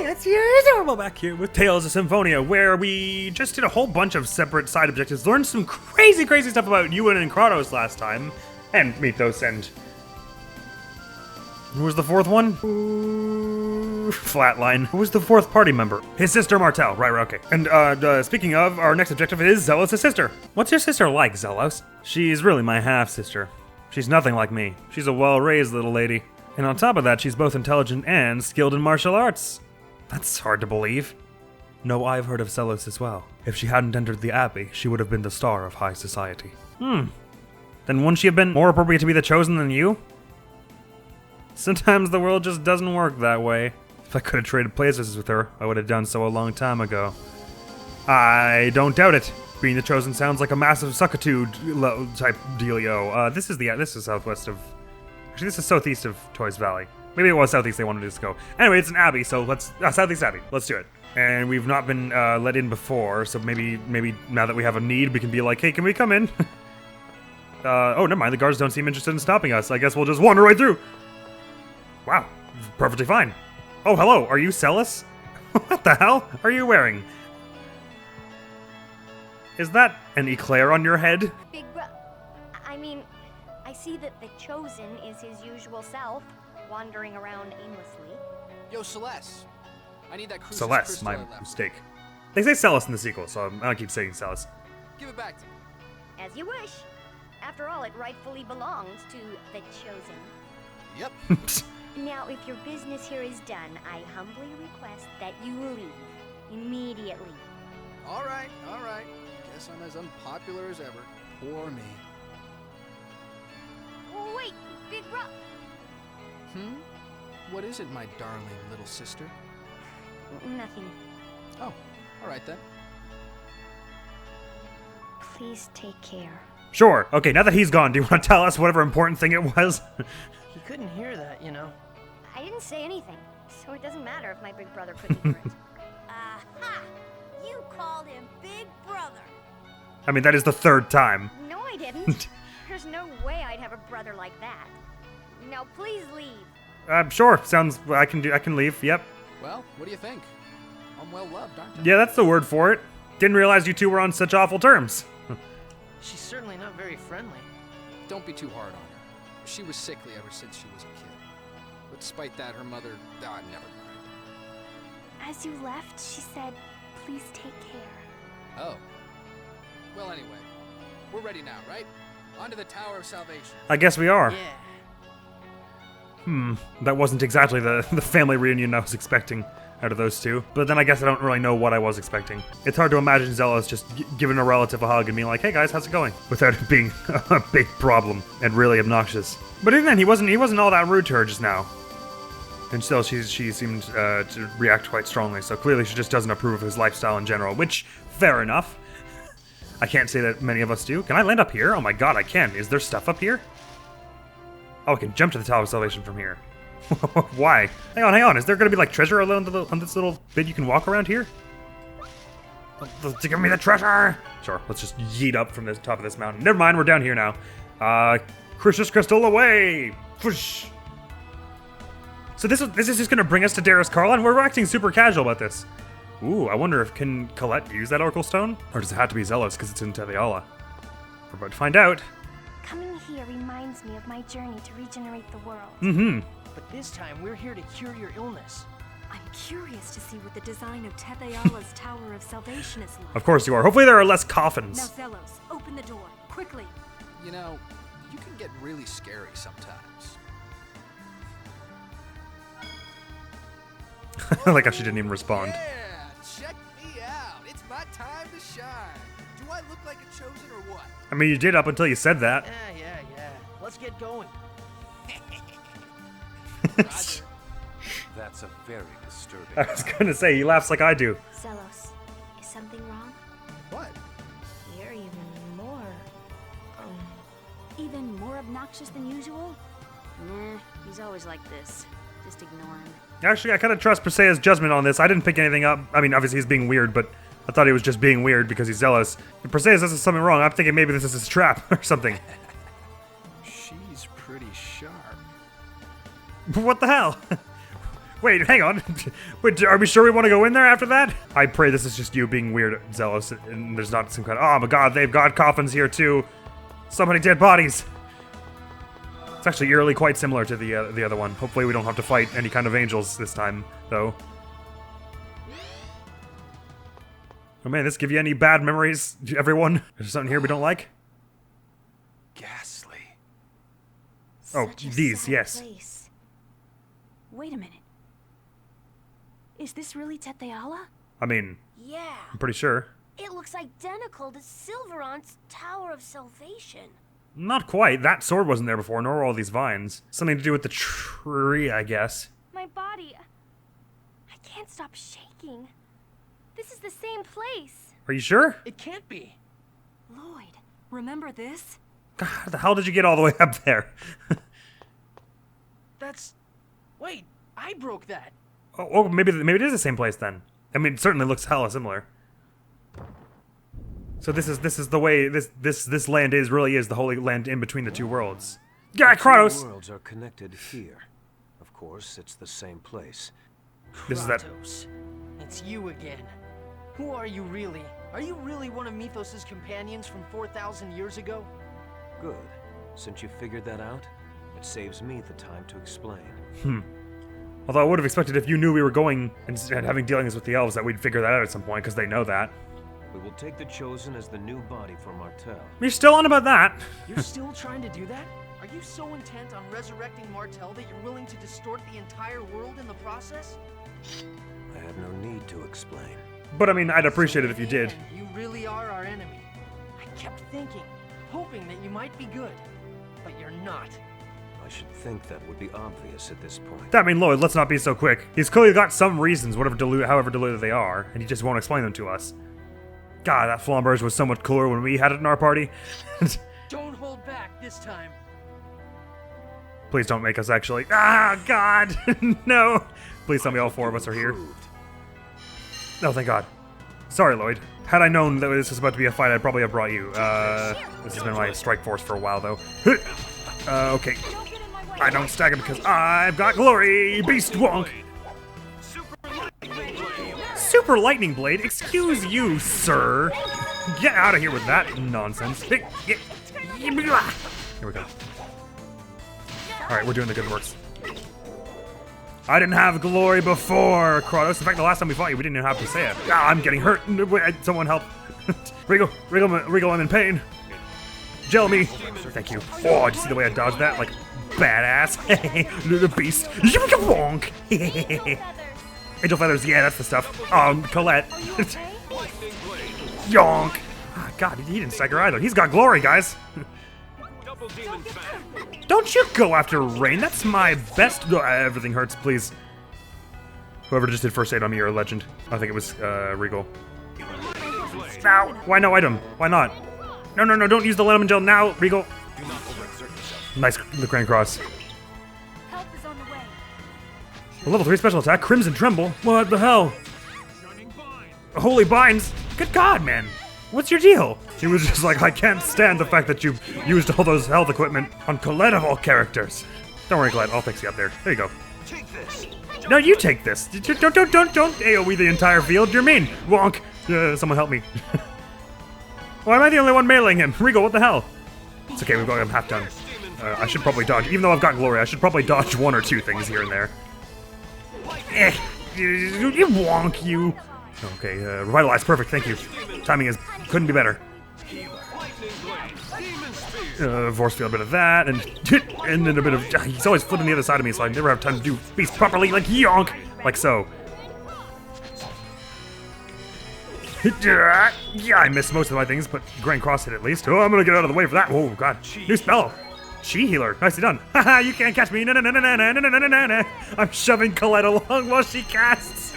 it's Admiral back here with Tales of Symphonia, where we just did a whole bunch of separate side objectives, learned some crazy stuff about Ewan and Kratos last time, and Mythos, and... who was the fourth one? Flatline. Who was the fourth party member? His sister Martel. Right, okay. And, speaking of, our next objective is Zelos' sister. What's your sister like, Zelos? She's really my half-sister. She's nothing like me. She's a well-raised little lady. And on top of that, she's both intelligent and skilled in martial arts. That's hard to believe. No, I've heard of Zelos as well. If she hadn't entered the Abbey, she would have been the star of high society. Then wouldn't she have been more appropriate to be the chosen than you? Sometimes the world just doesn't work that way. If I could have traded places with her, I would have done so a long time ago. I don't doubt it. Being the chosen sounds like a massive suckitude type dealio. This is southwest of... actually, this is southeast of Toys Valley. Maybe it was southeast they wanted us to go. Anyway, it's an abbey, so let's... Southeast Abbey. Let's do it. And we've not been let in before, so maybe now that we have a need, we can be like, hey, can we come in? Oh, never mind. The guards don't seem interested in stopping us. I guess we'll just wander right through. Wow. Perfectly fine. Oh, hello. Are you Celis? What the hell are you wearing? Is that an eclair on your head? Big bro... I mean, I see that the Chosen is his usual self, wandering around aimlessly. Yo, Celeste. I need that crucius Celeste, crystal my I left. mistake. They say Celis in the sequel, so I'll keep saying Celis. Give it back to me. As you wish. After all, it rightfully belongs to the Chosen. Yep. Now, if your business here is done, I humbly request that you leave immediately. All right. Guess I'm as unpopular as ever. Poor me. Oh, wait, Big Bro... What is it, my darling little sister? Nothing. Oh, all right then. Please take care. Sure. Okay, now that he's gone, do you want to tell us whatever important thing it was? He couldn't hear that, you know. I didn't say anything, so it doesn't matter if my big brother couldn't hear it. Aha! You called him Big Brother. I mean, that is the third time. No, I didn't. There's no way I'd have a brother like that. Now, please leave. Sure. Sounds... I can leave. Yep. Well, what do you think? I'm well loved, aren't I? Yeah, that's the word for it. Didn't realize you two were on such awful terms. She's certainly not very friendly. Don't be too hard on her. She was sickly ever since she was a kid. But despite that, her mother... never mind. As you left, she said, please take care. Oh. Well, anyway. We're ready now, right? On to the Tower of Salvation. I guess we are. Yeah. That wasn't exactly the family reunion I was expecting out of those two. But then I guess I don't really know what I was expecting. It's hard to imagine Zelos just giving a relative a hug and being like, hey guys, how's it going? Without it being a big problem and really obnoxious. But even then, he wasn't all that rude to her just now. And still, she seemed to react quite strongly, so clearly she just doesn't approve of his lifestyle in general, which, fair enough. I can't say that many of us do. Can I land up here? Oh my god, I can. Is there stuff up here? Oh, I can jump to the Tower of Salvation from here. Why? Hang on. Is there going to be, like, treasure on this little bit you can walk around here? Give me the treasure! Sure, let's just yeet up from the top of this mountain. Never mind, we're down here now. Crucius Crystal away! Whoosh! So this is just going to bring us to Derris-Kharlan? We're acting super casual about this. Ooh, I wonder if can Colette use that Oracle Stone? Or does it have to be Zelos because it's in Taliala? We're about to find out. Coming here reminds me of my journey to regenerate the world. But this time, we're here to cure your illness. I'm curious to see what the design of Tethayala's Tower of Salvation is like. Of course you are. Hopefully there are less Now, coffins. Zelos, open the door, quickly. You know, you can get really scary sometimes. Like how she didn't even respond. Yeah, check me out. It's my time to shine. Do I look like a chosen or what? I mean, you did up until you said that. Yeah. Let's get going. Roger. That's a very disturbing. I was gonna say, he laughs like I do. Zelos, is something wrong? What? You're even more... Even more obnoxious than usual? Nah, he's always like this. Just ignore him. Actually, I kind of trust Perseia's judgment on this. I didn't pick anything up. I mean, obviously he's being weird, but I thought he was just being weird because he's zealous. If Perseia says there's something wrong, I'm thinking maybe this is his trap or something. She's pretty sharp. What the hell? Wait, hang on. Wait, are we sure we want to go in there after that? I pray this is just you being weird, zealous, and there's not some kind of... Oh my god, they've got coffins here too. So many dead bodies. It's actually eerily quite similar to the other one. Hopefully we don't have to fight any kind of angels this time, though. Oh man, this give you any bad memories, everyone? Is there something here we don't like? Ghastly. Oh, Such a these, sad yes. place. Wait a minute. Is this really Teteala? I mean, Yeah, I'm pretty sure. it looks identical to Silveron's Tower of Salvation. Not quite. That sword wasn't there before, nor were all these vines. Something to do with the tree, I guess. My body, I can't stop shaking. This is the same place. Are you sure? It can't be. Lloyd, remember this? God, how the hell did you get all the way up there? That's... Wait, I broke that. Oh, maybe it is the same place then. I mean, it certainly looks hella similar. So this is the way this land really is the holy land in between the two worlds. Yeah, Kratos. The worlds are connected here. Of course, it's the same place. This is that. Kratos, it's you again. Who are you really? Are you really one of Mythos' companions from 4,000 years ago? Good. Since you figured that out, it saves me the time to explain. Although I would have expected if you knew we were going and having dealings with the elves that we'd figure that out at some point, because they know that. We will take the Chosen as the new body for Martel. You're still on about that? You're still trying to do that? Are you so intent on resurrecting Martel that you're willing to distort the entire world in the process? I have no need to explain. But I mean, I'd appreciate it if you did. And you really are our enemy. I kept thinking, hoping that you might be good, but you're not. I should think that would be obvious at this point. I mean, Lloyd, let's not be so quick. He's clearly got some reasons, however deluded they are, and he just won't explain them to us. God, that flamberge was so much cooler when we had it in our party. Don't hold back this time. Please don't make us actually. Ah, God, no. Please tell me all four of us are here. No, thank God. Sorry, Lloyd. Had I known that this was about to be a fight, I'd probably have brought you. This has been my strike force for a while, though. Okay. I don't stagger because I've got glory. Beast wonk. Super lightning blade? Excuse you, sir. Get out of here with that nonsense. Here we go. Alright, we're doing the good works. I didn't have glory before, Kratos. In fact, the last time we fought you, we didn't even have to say it. Ah, I'm getting hurt. Wait, someone help. Wriggle, I'm in pain. Gel me. Thank you. Oh, did you see the way I dodged that? Like, badass. The beast. Bonk. Angel feathers, yeah, that's the stuff. Colette. Yonk. Ah, God, he didn't stagger either. He's got glory, guys. Don't you go after Rain. That's my best. Everything hurts, please. Whoever just did first aid on me, you're a legend. I think it was Regal. Ow! Why no item? Why not? No, don't use the lemon gel now, Regal. Nice, the Grand Cross. Help is on the way. A level 3 special attack, Crimson Tremble. What the hell? Holy binds. Good God, man. What's your deal? He was just like, I can't stand the fact that you've used all those health equipment on Colette of all characters. Don't worry, Colette. I'll fix you up there. There you go. Take this. No, you take this. Don't AoE the entire field. You're mean. Wonk. Someone help me. Why am I the only one mailing him? Regal, what the hell? It's okay, we've got him half done. I should probably dodge. Even though I've got glory, I should probably dodge one or two things here and there. You wonk, you. Okay, revitalize. Perfect, thank you. Timing couldn't be better. Force field, a bit of that, and then a bit of. He's always flipping the other side of me, so I never have time to do beast properly, like yonk, like so. Yeah, I missed most of my things, but Grand Cross hit at least. Oh, I'm gonna get out of the way for that. Oh God, new spell. Chi healer, nicely done. Haha, you can't catch me. No. I'm shoving Colette along while she casts.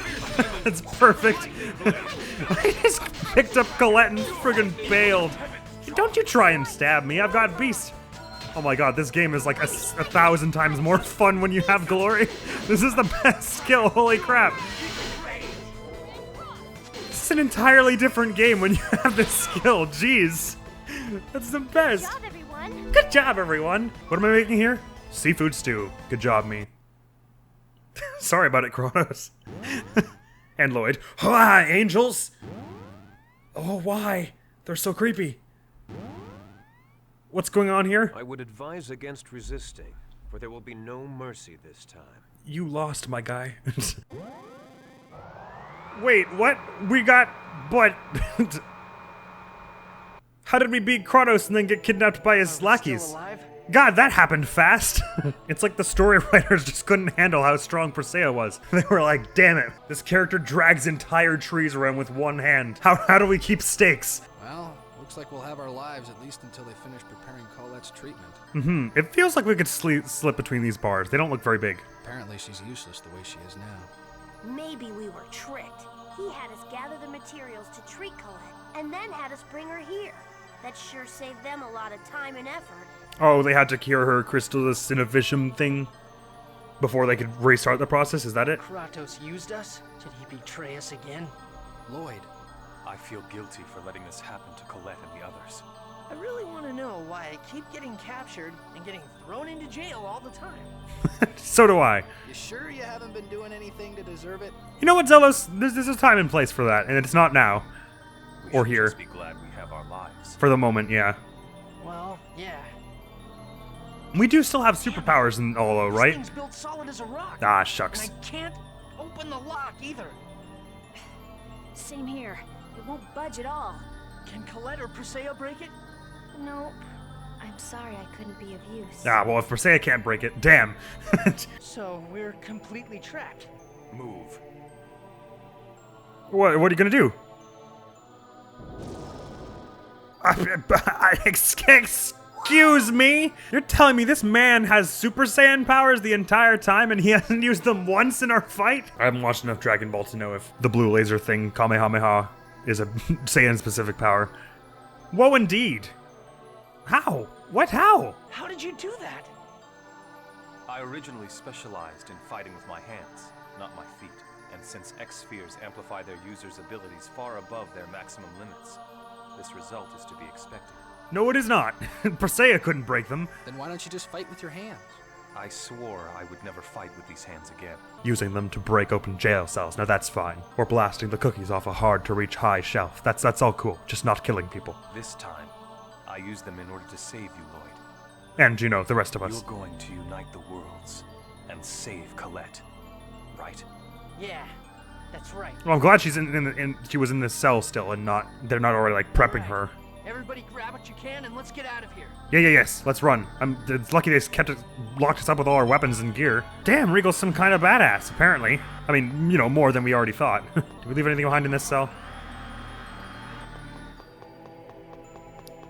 That's perfect. I just picked up Colette and friggin' bailed. Don't you try and stab me. I've got beast. Oh my God, this game is like 1,000 times more fun when you have glory. This is the best skill. Holy crap. It's an entirely different game when you have this skill. Jeez. That's the best. Good job, everyone. Good job, everyone. What am I making here? Seafood stew. Good job, me. Sorry about it, Kronos. And Lloyd. Hi, angels! Oh, why? They're so creepy. What's going on here? I would advise against resisting, for there will be no mercy this time. You lost, my guy. Wait, what? We got... But... How did we beat Kronos and then get kidnapped by his lackeys? Still alive? God, that happened fast. It's like the story writers just couldn't handle how strong Persea was. They were like, damn it, this character drags entire trees around with one hand. How do we keep stakes? Well, looks like we'll have our lives at least until they finish preparing Colette's treatment. It feels like we could slip between these bars. They don't look very big. Apparently she's useless the way she is now. Maybe we were tricked. He had us gather the materials to treat Colette, and then had us bring her here. That sure saved them a lot of time and effort. Oh, they had to cure her Crystallis Innovishum thing before they could restart the process? Is that it? Kratos used us? Did he betray us again? Lloyd, I feel guilty for letting this happen to Colette and the others. I really want to know why I keep getting captured and getting thrown into jail all the time. So do I. you sure you haven't been doing anything to deserve it? You know what, Zelos? There's a time and place for that, and it's not now. We Or should here. just be glad we have our lives. For the moment, yeah. Well, yeah. We do still have superpowers and all, though, This right? thing's built solid as a rock. Ah, And shucks. I can't open the lock either. Same here. It won't budge at all. Can Colette or Persea break it? Nope. I'm sorry I couldn't be of use. Ah, well, if Persea can't break it, damn. So we're completely trapped. Move. What are you gonna do? Excuse me? You're telling me this man has Super Saiyan powers the entire time and he hasn't used them once in our fight? I haven't watched enough Dragon Ball to know if the blue laser thing, Kamehameha, is a Saiyan-specific power. Whoa, indeed. How? What? How? How did you do that? I originally specialized in fighting with my hands, not my feet. And since X-spheres amplify their users' abilities far above their maximum limits, this result is to be expected. No, it is not. Persea couldn't break them. Then why don't you just fight with your hands? I swore I would never fight with these hands again. Using them to break open jail cells, now that's fine. Or blasting the cookies off a hard-to-reach high shelf. That's all cool, just not killing people. This time, I used them in order to save you, Lloyd. And, you know, the rest of You're us. going to unite the worlds and save Colette, right? Yeah, that's right. Well, I'm glad she's she was in this cell still and they're not already, like, prepping her. Everybody grab what you can and let's get out of here. Yes, let's run. It's lucky they locked us up with all our weapons and gear. Damn, Regal's some kind of badass, apparently. I mean, you know, more than we already thought. Did we leave anything behind in this cell?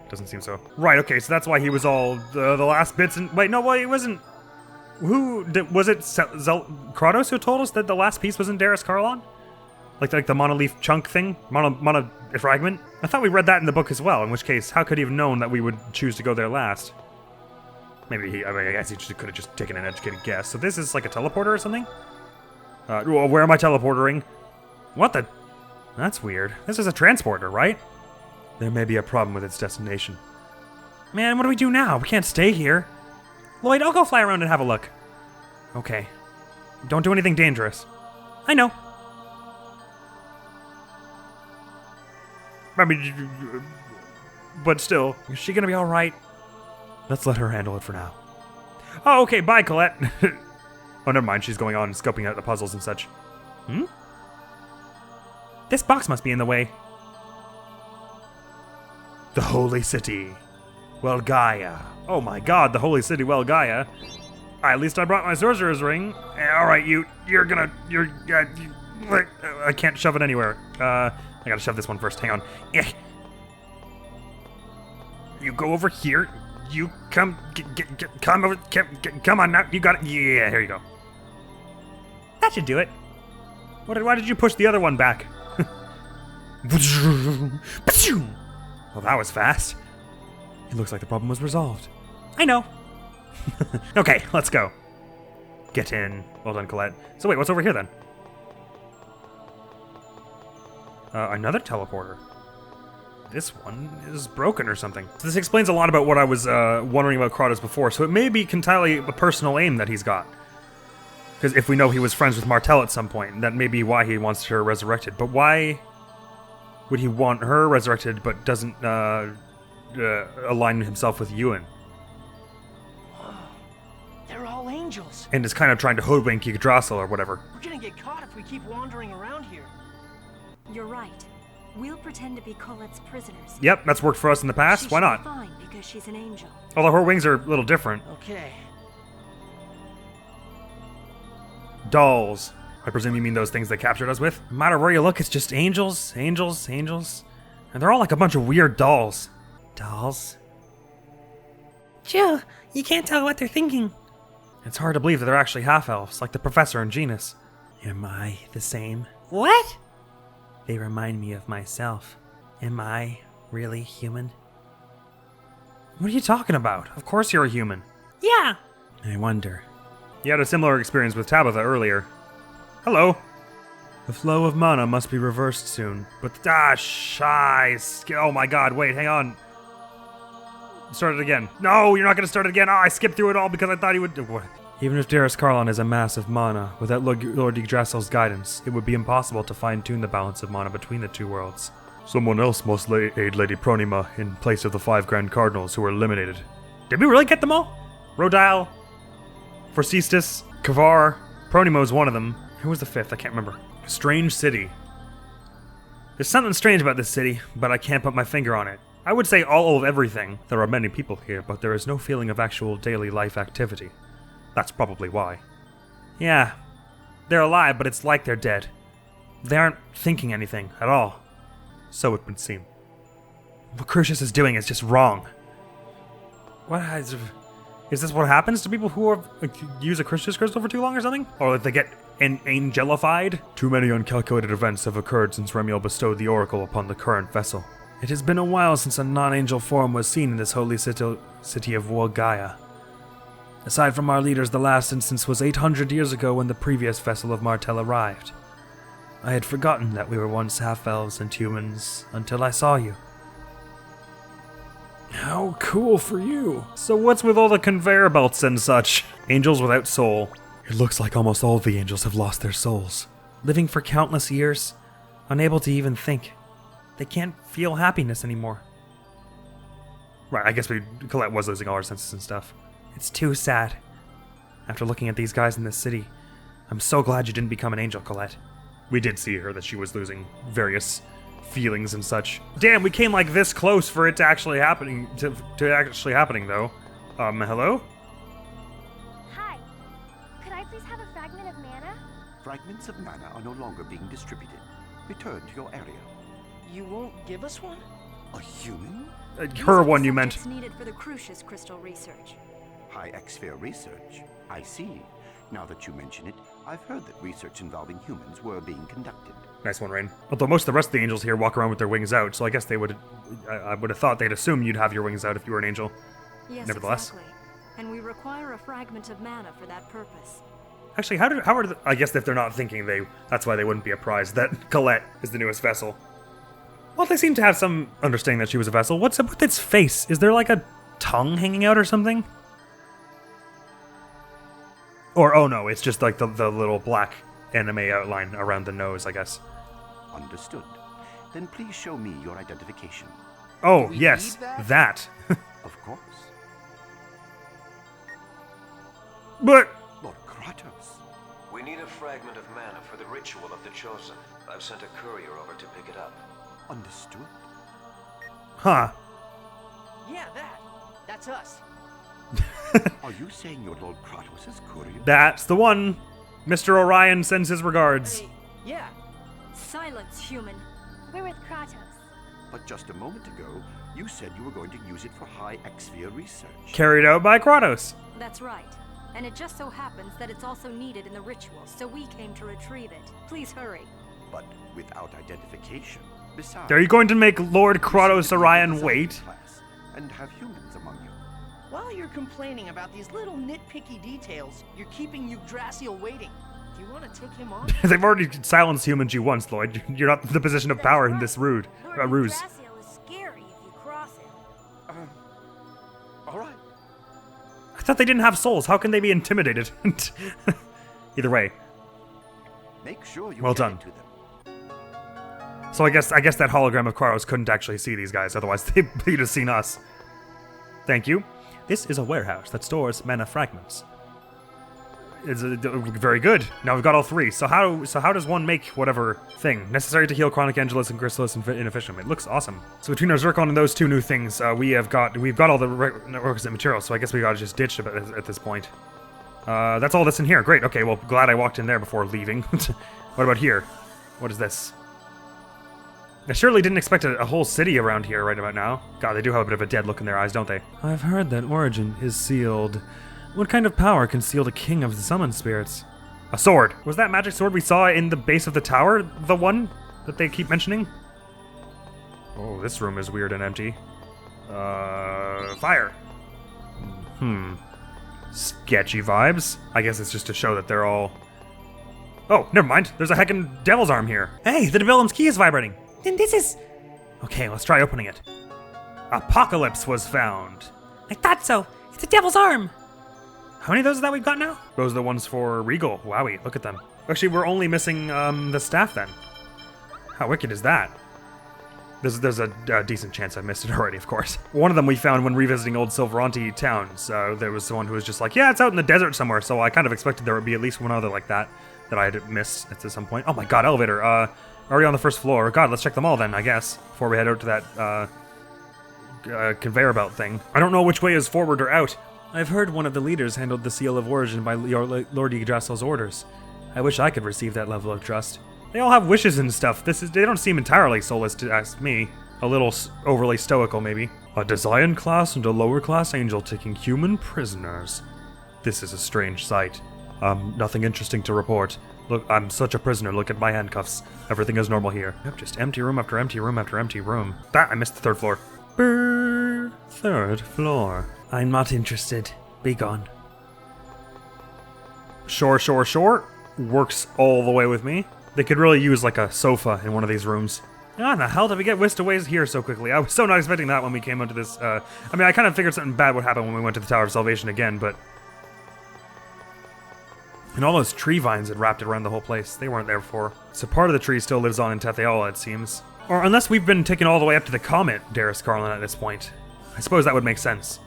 Doesn't seem so. Right, okay, so that's why he was all the last bits and... Wait, no, well, he wasn't... Was it Kratos who told us that the last piece was in Derris-Kharlan? Like the monolith chunk thing? Mono fragment? I thought we read that in the book as well, in which case, how could he have known that we would choose to go there last? Maybe I guess he could have just taken an educated guess. So this is like a teleporter or something? Well, where am I teleportering? What the? That's weird. This is a transporter, right? There may be a problem with its destination. Man, what do we do now? We can't stay here. Lloyd, I'll go fly around and have a look. Okay. Don't do anything dangerous. I know. I mean, but still, is she gonna be alright? Let's let her handle it for now. Oh, okay, bye, Colette. Oh, never mind, she's going on and scoping out the puzzles and such. This box must be in the way. The Holy City. Welgaia. Oh my god, the Holy City Welgaia. At least I brought my sorcerer's ring. Alright, I can't shove it anywhere. I gotta shove this one first, hang on. You go over here. You come over, come on now, you got it. Yeah, here you go. That should do it. Why did you push the other one back? Well, that was fast. It looks like the problem was resolved. I know. Okay, let's go. Get in. Well done, Colette. So wait, what's over here then? Another teleporter. This one is broken or something. So this explains a lot about what I was wondering about Kratos before, so it may be entirely a personal aim that he's got. Because if we know he was friends with Martel at some point, that may be why he wants her resurrected. But why would he want her resurrected but doesn't align himself with Ewan? They're all angels. And is kind of trying to hoodwink Yggdrasil or whatever. We're gonna get caught if we keep wandering around here. You're right. We'll pretend to be Colette's prisoners. Yep, that's worked for us in the past. Why not? Fine, because she's an angel. Although her wings are a little different. Okay. Dolls. I presume you mean those things they captured us with? No matter where you look, it's just angels, angels, angels. And they're all like a bunch of weird dolls. Dolls? Jill, you can't tell what they're thinking. It's hard to believe that they're actually half-elves, like the professor and Genus. Am I the same? What? They remind me of myself. Am I really human? What are you talking about? Of course you're a human. Yeah. I wonder. You had a similar experience with Tabitha earlier. Hello. The flow of mana must be reversed soon, but oh my god, wait, hang on. Start it again. No, you're not gonna start it again. I skipped through it all because I thought he would. What? Even if Derris-Kharlan is a mass of mana, without Lord Yggdrasil's guidance, it would be impossible to fine-tune the balance of mana between the two worlds. Someone else must aid Lady Pronima in place of the 5 Grand Cardinals who were eliminated. Did we really get them all? Rodile, Forcestus, Kavar, Pronima was one of them. Who was the 5th? I can't remember. Strange city. There's something strange about this city, but I can't put my finger on it. I would say all of everything. There are many people here, but there is no feeling of actual daily life activity. That's probably why. Yeah, they're alive, but it's like they're dead. They aren't thinking anything at all. So it would seem. What Crucius is doing is just wrong. Is this what happens to people who use a Crucius crystal for too long or something? Or if they get angelified? Too many uncalculated events have occurred since Remiel bestowed the oracle upon the current vessel. It has been a while since a non-angel form was seen in this holy city of Welgaia. Aside from our leaders, the last instance was 800 years ago when the previous vessel of Martel arrived. I had forgotten that we were once half-elves and humans until I saw you. How cool for you. So what's with all the conveyor belts and such? Angels without soul. It looks like almost all the angels have lost their souls. Living for countless years, unable to even think. They can't feel happiness anymore. Right, I guess Colette was losing all her senses and stuff. It's too sad. After looking at these guys in this city, I'm so glad you didn't become an angel, Colette. We did see her that she was losing various feelings and such. Damn, we came like this close for it to actually happening though. Hello? Hi. Could I please have a fragment of mana? Fragments of mana are no longer being distributed. Return to your area. You won't give us one? A human? Her one you meant. It's needed for the Crucius crystal research. High X-sphere research. I see. Now that you mention it, I've heard that research involving humans were being conducted. Nice one, Rain. Although most of the rest of the angels here walk around with their wings out, so I guess I would have thought they'd assume you'd have your wings out if you were an angel. Yes, Nevertheless. exactly. And we require a fragment of mana for that purpose. Actually, I guess if they're not thinking, that's why they wouldn't be apprised that Colette is the newest vessel. Well, they seem to have some understanding that she was a vessel. What's up with its face? Is there like a tongue hanging out or something? Or, oh no, it's just like the little black anime outline around the nose, I guess. Understood. Then please show me your identification. Oh, Do we yes, need that. Of course. But Lord Kratos. We need a fragment of mana for the ritual of the Chosen. I've sent a courier over to pick it up. Understood. huh. Yeah, that's us. Are you saying you're Lord Kratos' courier? That's the one. Mr. Orion sends his regards. Hey, yeah. Silence, human. We're with Kratos. But just a moment ago, you said you were going to use it for high X-sphere research. Carried out by Kratos. That's right. And it just so happens that it's also needed in the ritual, so we came to retrieve it. Please hurry. But without identification. Besides, Are you going to make Lord you Kratos seem to be Orion the design wait? class and have humans among you. While you're complaining about these little nitpicky details, you're keeping Yggdrasil waiting. Do you want to take him on? They've already silenced humans you once, Lloyd. You're not in the position of power in this Lord ruse. Yggdrasil is scary if you cross him. All right. I thought they didn't have souls. How can they be intimidated? Either way. Make sure you Well get done. it to them. So I guess that hologram of Quaros couldn't actually see these guys, otherwise they'd have seen us. Thank you. This is a warehouse that stores mana fragments. It's very good. Now we've got all three. So how does one make whatever thing necessary to heal Chronic Angelus and Chrysalis inefficient? It looks awesome. So between our Zircon and those two new things, we've got all the requisite materials. So I guess we gotta just ditch at this point. That's all that's in here. Great. Okay. Well, glad I walked in there before leaving. What about here? What is this? I surely didn't expect a whole city around here right about now. God, they do have a bit of a dead look in their eyes, don't they? I've heard that Origin is sealed. What kind of power can seal the king of the summoned spirits? A sword. Was that magic sword we saw in the base of the tower the one that they keep mentioning? Oh, this room is weird and empty. Fire. Sketchy vibes. I guess it's just to show that they're all... Oh, never mind. There's a heckin' devil's arm here. Hey, the Devilum's key is vibrating. Then this is... Okay, let's try opening it. Apocalypse was found. I thought so. It's a devil's arm. How many of those that we've got now? Those are the ones for Regal. Wowie, look at them. Actually, we're only missing the staff then. How wicked is that? There's a decent chance I missed it already, of course. One of them we found when revisiting old Silveranti towns. There was someone who was just like, yeah, it's out in the desert somewhere, so I kind of expected there would be at least one other like that I had missed at some point. Oh my god, elevator. Already on the first floor. God, let's check them all then, I guess, before we head out to that conveyor belt thing. I don't know which way is forward or out. I've heard one of the leaders handled the Seal of Origin by Lord Yggdrasil's orders. I wish I could receive that level of trust. They all have wishes and stuff. They don't seem entirely soulless to ask me. A little overly stoical, maybe. A Desian class and a lower class angel taking human prisoners. This is a strange sight. Nothing interesting to report. Look, I'm such a prisoner. Look at my handcuffs. Everything is normal here. Yep, just empty room after empty room after empty room. I missed the third floor. Brrr, third floor. I'm not interested. Be gone. Sure. Works all the way with me. They could really use like a sofa in one of these rooms. How in the hell did we get whisked away here so quickly? I was so not expecting that when we came onto this. I mean, I kind of figured something bad would happen when we went to the Tower of Salvation again, but... And all those tree vines had wrapped it around the whole place. They weren't there before. So part of the tree still lives on in Tetheola, it seems. Or unless we've been taken all the way up to the comet, Derris-Kharlan, at this point. I suppose that would make sense.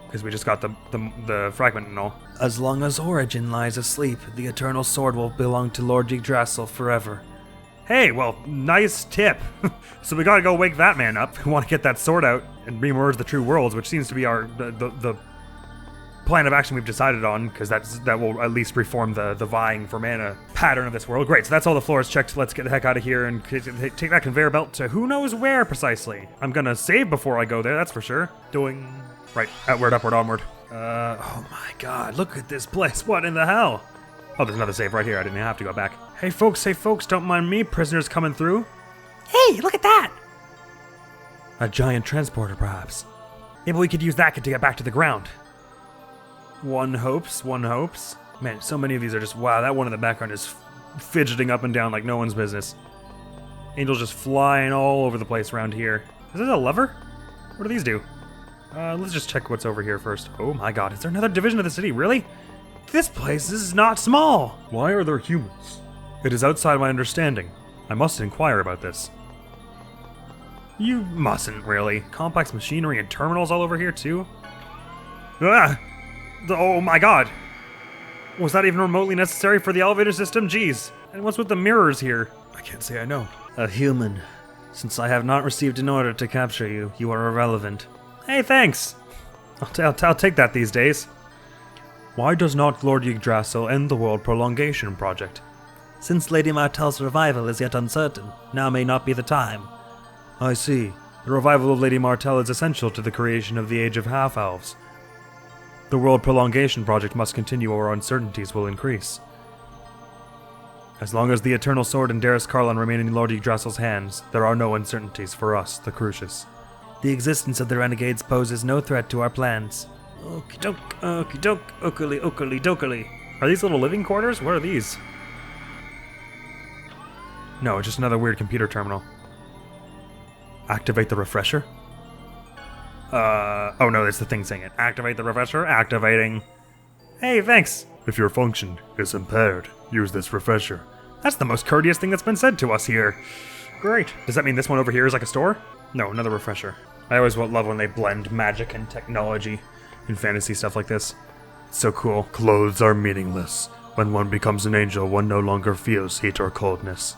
Because we just got the fragment and all. As long as Origin lies asleep, the Eternal Sword will belong to Lord Yggdrasil forever. Hey, well, nice tip. So we gotta go wake that man up. We want to get that sword out and remerge the true worlds, which seems to be our the plan of action we've decided on, because that will at least reform the vying for mana pattern of this world. Great, so that's all the floors checked. Let's get the heck out of here and take that conveyor belt to who knows where precisely. I'm gonna save before I go there, that's for sure. Right, outward, upward, onward. Oh my god, look at this place. What in the hell? Oh, there's another save right here. I didn't have to go back. Hey folks, don't mind me. Prisoners coming through. Hey, look at that! A giant transporter, perhaps. Maybe we could use that to get back to the ground. One hopes. Man, so many of these are just, wow, that one in the background is fidgeting up and down like no one's business. Angels just flying all over the place around here. Is this a lever? What do these do? Let's just check what's over here first. Oh my god, is there another division of the city? Really? This place is not small! Why are there humans? It is outside my understanding. I must inquire about this. You mustn't, really. Complex machinery and terminals all over here, too? Ah! Oh my god! Was that even remotely necessary for the elevator system? Jeez. And what's with the mirrors here? I can't say I know. A human. Since I have not received an order to capture you, you are irrelevant. Hey, thanks! I'll take that these days. Why does not Lord Yggdrasil end the World Prolongation Project? Since Lady Martell's revival is yet uncertain, now may not be the time. I see. The revival of Lady Martell is essential to the creation of the Age of Half-Elves. The World Prolongation Project must continue or uncertainties will increase. As long as the Eternal Sword and Derris-Kharlan remain in Lord Yggdrasil's hands, there are no uncertainties for us, the Crucius. The existence of the renegades poses no threat to our plans. Okie doke, okily dokily. Are these little living quarters? What are these? No, just another weird computer terminal. Activate the refresher? Oh no, that's the thing saying it. Activate the refresher, activating. Hey, thanks. If your function is impaired, use this refresher. That's the most courteous thing that's been said to us here. Great. Does that mean this one over here is like a store? No, another refresher. I always love when they blend magic and technology in fantasy stuff like this. It's so cool. Clothes are meaningless. When one becomes an angel, one no longer feels heat or coldness.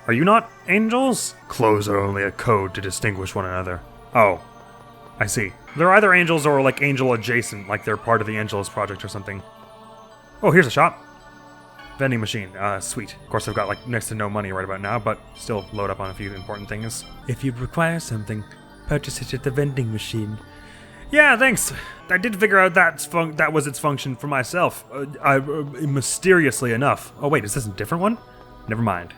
Are you not angels? Clothes are only a code to distinguish one another. Oh, I see. They're either angels or like angel adjacent, like they're part of the Angelus Project or something. Oh, here's a shop. Vending machine. Sweet. Of course, I've got like next to no money right about now, but still load up on a few important things. If you require something, purchase it at the vending machine. Yeah, thanks. I did figure out that was its function for myself. Mysteriously enough. Oh wait, is this a different one? Never mind.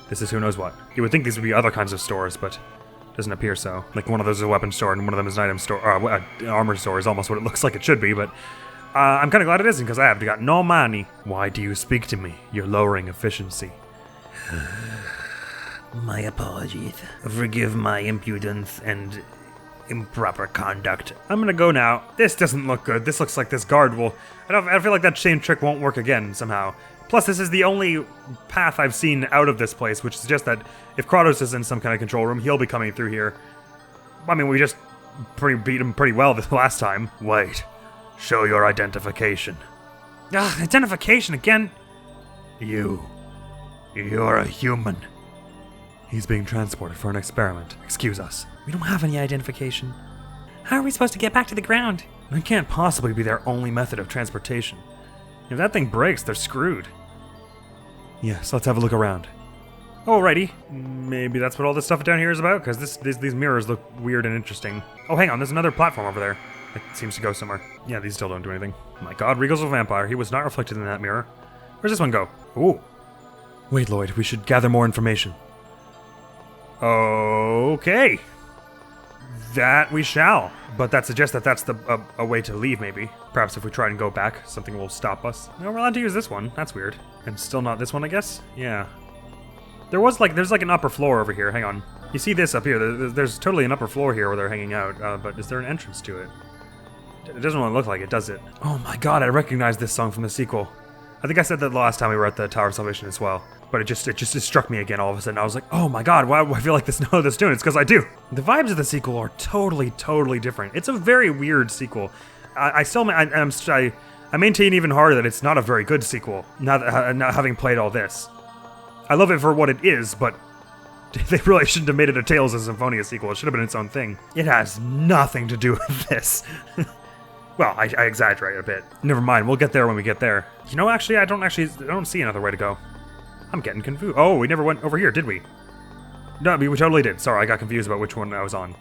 This is who knows what. You would think these would be other kinds of stores, but it doesn't appear so. Like one of those is a weapon store and one of them is an item store, armor store is almost what it looks like it should be, but I'm kind of glad it isn't because I have got no money. Why do you speak to me? You're lowering efficiency. My apologies. Forgive my impudence and improper conduct. I'm gonna go now. This doesn't look good. This looks like this guard will... I feel like that same trick won't work again somehow. Plus, this is the only path I've seen out of this place, which suggests that if Kratos is in some kind of control room, he'll be coming through here. I mean, we just beat him pretty well this last time. Wait. Show your identification. Identification again? You're a human. He's being transported for an experiment. Excuse us. We don't have any identification. How are we supposed to get back to the ground? That can't possibly be their only method of transportation. If that thing breaks, they're screwed. Yes, let's have a look around. Alrighty. Maybe that's what all this stuff down here is about, because these mirrors look weird and interesting. Oh, hang on, there's another platform over there. It seems to go somewhere. Yeah, these still don't do anything. My god, Regal's a vampire. He was not reflected in that mirror. Where's this one go? Ooh. Wait, Lloyd, we should gather more information. Okay. That we shall. But that suggests that that's a way to leave, maybe. Perhaps if we try and go back, something will stop us. No, we're allowed to use this one. That's weird. And still not this one, I guess? Yeah. There's like an upper floor over here. Hang on. You see this up here. There's totally an upper floor here where they're hanging out. But is there an entrance to it? It doesn't want to look like it, does it? Oh my god, I recognize this song from the sequel. I think I said that the last time we were at the Tower of Salvation as well. But it struck me again all of a sudden. I was like, oh my god, why do I feel like know this tune? It's because I do. The vibes of the sequel are totally different. It's a very weird sequel. I maintain even harder that it's not a very good sequel, not having played all this. I love it for what it is, but they really shouldn't have made it a Tales of Symphonia sequel. It should have been its own thing. It has nothing to do with this. Well, I exaggerate a bit. Never mind, we'll get there when we get there. You know, actually, I don't see another way to go. I'm getting confused. Oh, we never went over here, did we? No, we totally did. Sorry, I got confused about which one I was on.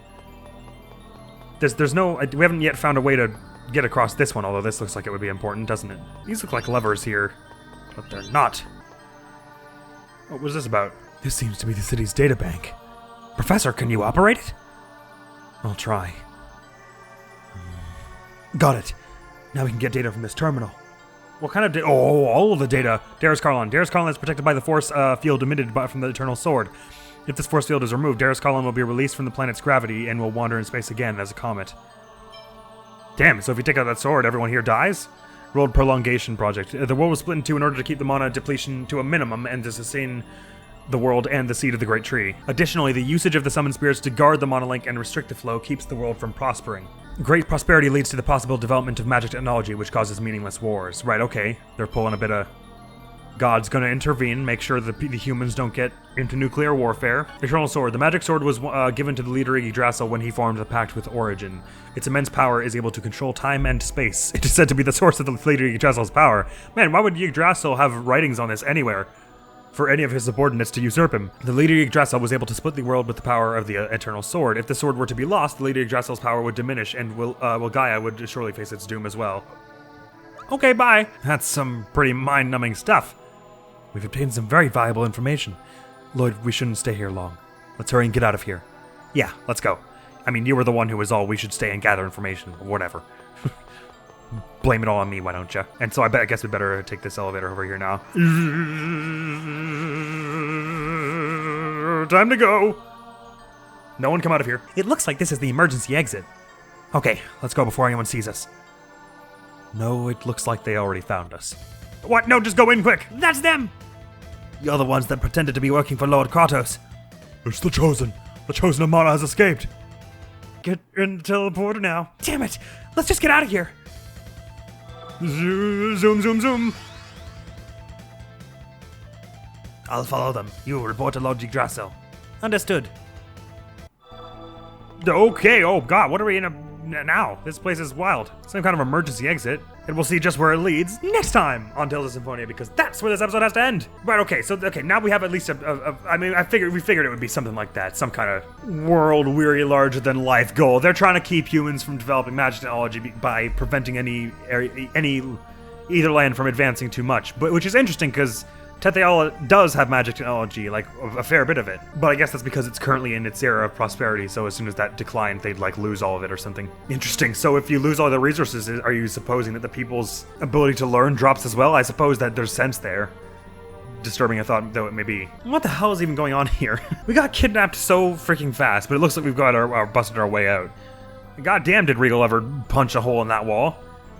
There's no... We haven't yet found a way to get across this one, although this looks like it would be important, doesn't it? These look like levers here, but they're not. What was this about? This seems to be the city's databank. Professor, can you operate it? I'll try. Got it. Now we can get data from this terminal. What kind of data? Oh, all of the data. Derris-Kharlan. Derris-Kharlan is protected by the force field emitted from the Eternal Sword. If this force field is removed, Derris-Kharlan will be released from the planet's gravity and will wander in space again as a comet. Damn, so if you take out that sword, everyone here dies? World Prolongation Project. The world was split in two in order to keep the mana depletion to a minimum and to sustain the world and the seed of the Great Tree. Additionally, the usage of the summoned spirits to guard the mana link and restrict the flow keeps the world from prospering. Great prosperity leads to the possible development of magic technology, which causes meaningless wars. Right, okay. They're pulling a bit of... God's gonna intervene, make sure that the humans don't get into nuclear warfare. Eternal Sword. The magic sword was given to the leader Yggdrasil when he formed the pact with Origin. Its immense power is able to control time and space. It is said to be the source of the leader Yggdrasil's power. Man, why would Yggdrasil have writings on this anywhere? For any of his subordinates to usurp him. The leader Yggdrasil was able to split the world with the power of the Eternal Sword. If the sword were to be lost, the leader Yggdrasil's power would diminish, and Welgaia would surely face its doom as well. Okay, bye! That's some pretty mind-numbing stuff. We've obtained some very valuable information. Lloyd, we shouldn't stay here long. Let's hurry and get out of here. Yeah, let's go. I mean, you were the one who was all we should stay and gather information, or whatever. Blame it all on me, why don't you? And so I guess we better take this elevator over here now. Time to go! No one come out of here. It looks like this is the emergency exit. Okay, let's go before anyone sees us. No, it looks like they already found us. What? No, just go in quick! That's them! You're the ones that pretended to be working for Lord Kratos. It's the Chosen. The Chosen of Mana has escaped. Get in the teleporter now. Damn it! Let's just get out of here! Zoom, zoom, zoom. I'll follow them. You report to Lord Yggdrasil. Understood. Okay, oh god, what are we in now? This place is wild. Some kind of emergency exit. And we'll see just where it leads next time on Tales of Symphonia, because that's where this episode has to end. Right, okay, so now we have at least we figured it would be something like that. Some kind of world-weary, larger-than-life goal. They're trying to keep humans from developing magic technology by preventing any either land from advancing too much. But which is interesting, because Tetheala does have magic technology, like a fair bit of it. But I guess that's because it's currently in its era of prosperity, so as soon as that declined, they'd like lose all of it or something. Interesting. So if you lose all the resources, are you supposing that the people's ability to learn drops as well? I suppose that there's sense there. Disturbing I thought though it may be. What the hell is even going on here? We got kidnapped so freaking fast, but it looks like we've got busted our way out. God damn, did Regal ever punch a hole in that wall?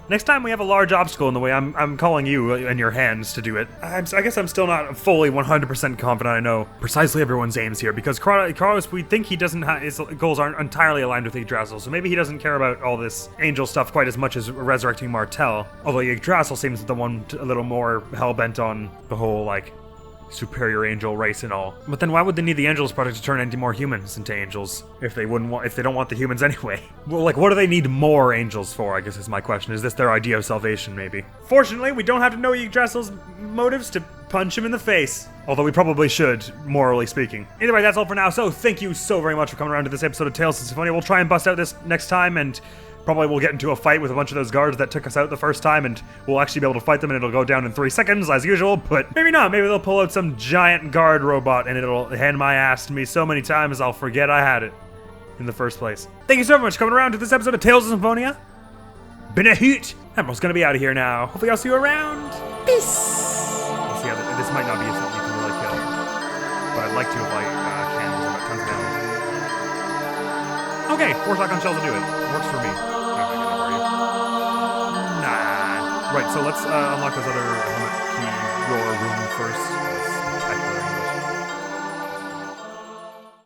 Next time we have a large obstacle in the way, I'm calling you and your hands to do it. I guess I'm still not fully 100% confident I know precisely everyone's aims here, because Kratos, we think he doesn't his goals aren't entirely aligned with Yggdrasil, so maybe he doesn't care about all this angel stuff quite as much as resurrecting Martel, although Yggdrasil seems the one a little more hell-bent on the whole, like, superior angel race and all. But then why would they need the Angels Project to turn any more humans into angels if they don't want the humans anyway? Well, like, what do they need more angels for, I guess is my question. Is this their idea of salvation, maybe? Fortunately, we don't have to know Yggdrasil's motives to punch him in the face. Although we probably should, morally speaking. Either way, that's all for now, so thank you so very much for coming around to this episode of Tales of Symphonia. We'll try and bust out this next time, and probably we'll get into a fight with a bunch of those guards that took us out the first time, and we'll actually be able to fight them, and it'll go down in 3 seconds, as usual, but maybe not. Maybe they'll pull out some giant guard robot, and it'll hand my ass to me so many times I'll forget I had it in the first place. Thank you so much for coming around to this episode of Tales of Symphonia. Been a hoot. Admiral's gonna be out of here now. Hopefully I'll see you around. Peace. We'll see how this might not be something you can really kill, but I'd like to if I can, because I've got tons of ammo. Okay, 4 shotgun shells will do it. Works for me. Nah. Right, so let's unlock this other helmet key drawer room first.